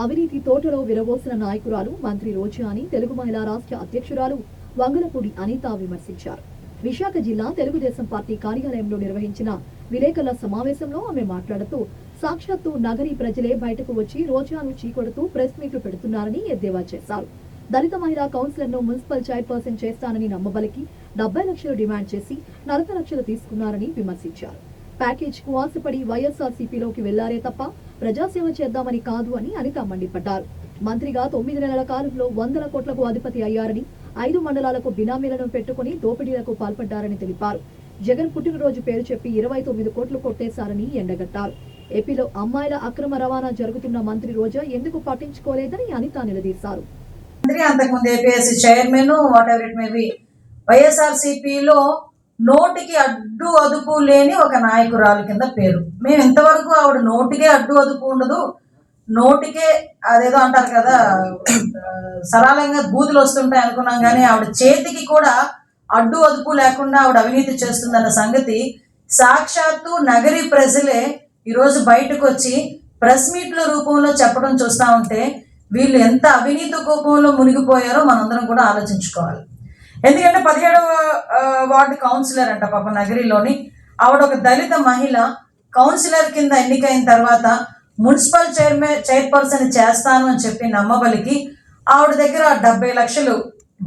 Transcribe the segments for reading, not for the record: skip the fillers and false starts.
అవినీతి తోటలో విరబోసిన నాయకురాలు మంత్రి రోజా అని తెలుగు మహిళా రాష్ట్ర అధ్యక్షురాలు వంగలపూడి అనిత విమర్శించారు. విశాఖ జిల్లా తెలుగుదేశం పార్టీ కార్యాలయంలో నిర్వహించిన విలేకరుల సమావేశంలో ఆమె మాట్లాడుతూ సాక్షాత్తు నగరి ప్రజలే బయటకు వచ్చి రోజాను చీకొడుతూ ప్రెస్ మీట్లు పెడుతున్నారని ఎద్దేవా చేశారు. దళిత మహిళా కౌన్సిలర్ను మున్సిపల్ చైర్పర్సన్ చేస్తానని నమ్మబలికి 70 లక్షలు డిమాండ్ చేసి 40 లక్షలు తీసుకున్నారని విమర్శించారు. ప్యాకేజ్ కు ఆశపడి వైఎస్ఆర్సీపీలోకి వెళ్లారే తప్ప ప్రజాసేవ చేద్దామని కాదు అని అనిత మండిపడ్డారు. మంత్రిగా 9 నెలల కాలంలో 100 కోట్లకు అధిపతి అయ్యారని 5 మండలాలకు బినామీలను పెట్టుకుని దోపిడీలకు పాల్పడ్డారని తెలిపారు. జగన్ పుట్టినరోజు పేరు చెప్పి 29 కోట్లు కొట్టేశారని ఎండగట్టారు. ఏపీలో అమ్మాయిల అక్రమ రవాణా జరుగుతున్న మంత్రి రోజా ఎందుకు పట్టించుకోలేదని అనిత నిలదీశారు. అంతకుముందు APSC chairman what ever it may be వైఎస్ఆర్సీపీలో నోటికి అడ్డు అదుపు లేని ఒక నాయకురాలు కింద పేరు. మేము ఇంతవరకు ఆవిడ నోటికే అడ్డు అదుపు ఉండదు, నోటికే అదేదో అంటారు కదా సరళంగా బూతులు వస్తుంటాయి అనుకున్నాం, కానీ ఆవిడ చేతికి కూడా అడ్డు అదుపు లేకుండా ఆవిడ అవినీతి చేస్తుందన్న సంగతి సాక్షాత్తు నగరి ప్రజలే ఈరోజు బయటకు వచ్చి ప్రెస్ మీట్ల రూపంలో చెప్పడం చూస్తూ ఉంటే వీళ్ళు ఎంత అవినీతి కోపంలో మునిగిపోయారో మనందరం కూడా ఆలోచించుకోవాలి. ఎందుకంటే 17వ వార్డు కౌన్సిలర్ అంట పాప నగరిలోని ఆవిడ ఒక దళిత మహిళ కౌన్సిలర్ కింద ఎన్నికైన తర్వాత మున్సిపల్ చైర్పర్సన్ చేస్తాను అని చెప్పి నమ్మబలికి ఆవిడ దగ్గర 70 లక్షలు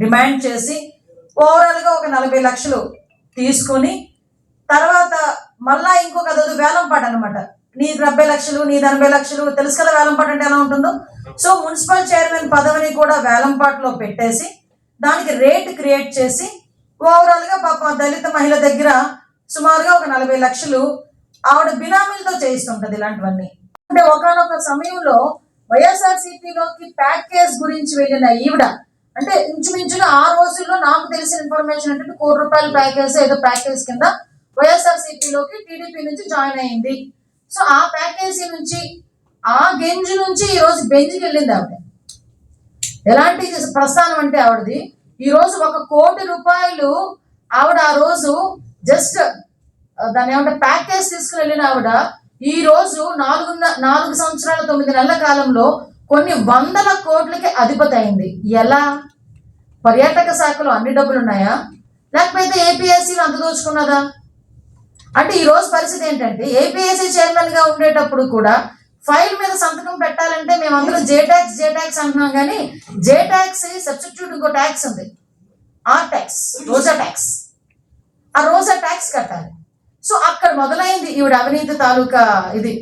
డిమాండ్ చేసి ఓవరాల్గా ఒక 40 లక్షలు తీసుకుని తర్వాత మళ్ళా ఇంకొక అదొక వేలంపాట అనమాట. నీ 70 లక్షలు నీ 80 లక్షలు తెలుసు కదా వేలంపాట అంటే ఎలా ఉంటుందో. సో మున్సిపల్ చైర్మన్ పదవిని కూడా వేలంపాటలో పెట్టేసి దానికి రేట్ క్రియేట్ చేసి ఓవరాల్గా పాప దళిత మహిళ దగ్గర సుమారుగా ఒక 40 లక్షలు ఆవిడ బినామీలతో చేయిస్తుంటది ఇలాంటివన్నీ. అంటే ఒకనొక సమయంలో వైఎస్ఆర్సీపీలోకి ప్యాకేజ్ గురించి వెళ్ళిన ఈవిడ అంటే ఇంచుమించుగా ఆ రోజుల్లో నాకు తెలిసిన ఇన్ఫర్మేషన్ అంటే 1 కోటి రూపాయల ప్యాకేజ్ ఏదో ప్యాకేజ్ కింద వైఎస్ఆర్సీపీలోకి టీడీపీ నుంచి జాయిన్ అయింది. సో ఆ ప్యాకేజీ నుంచి ఆ గెంజు నుంచి ఈరోజు బెంజ్కి వెళ్ళింది ఆవిడ. ఎలాంటి ప్రస్థానం అంటే ఆవిడది ఈరోజు 1 కోటి రూపాయలు ఆవిడ ఆ రోజు జస్ట్ దాని ఏమంటే ప్యాకేజ్ తీసుకుని వెళ్ళిన ఆవిడ ఈ రోజు 4 సంవత్సరాల 9 నెలల కాలంలో కొన్ని 100 కోట్లకి అధిపతి అయింది. ఎలా? పర్యాటక శాఖలో అన్ని డబ్బులు ఉన్నాయా, లేకపోతే ఏపీఎస్సీలో అంత దోచుకున్నదా? అంటే ఈ రోజు పరిస్థితి ఏంటంటే ఏపీఎస్సీ చైర్మన్ గా ఉండేటప్పుడు కూడా ఫైల్ మీద సంతకం పెట్టాలంటే మేము అందరూ జే ట్యాక్స్ అంటున్నాం, కానీ జే ట్యాక్స్ సబ్స్టిట్యూట్ ఇంకో ట్యాక్స్ ఉంది, ఆర్ ట్యాక్స్, రోజా ట్యాక్స్. ఆ రోజా ట్యాక్స్ కట్టాలి. సో అక్కడ మొదలైంది ఈవిడ అవినీతి తాలూకా ఇది.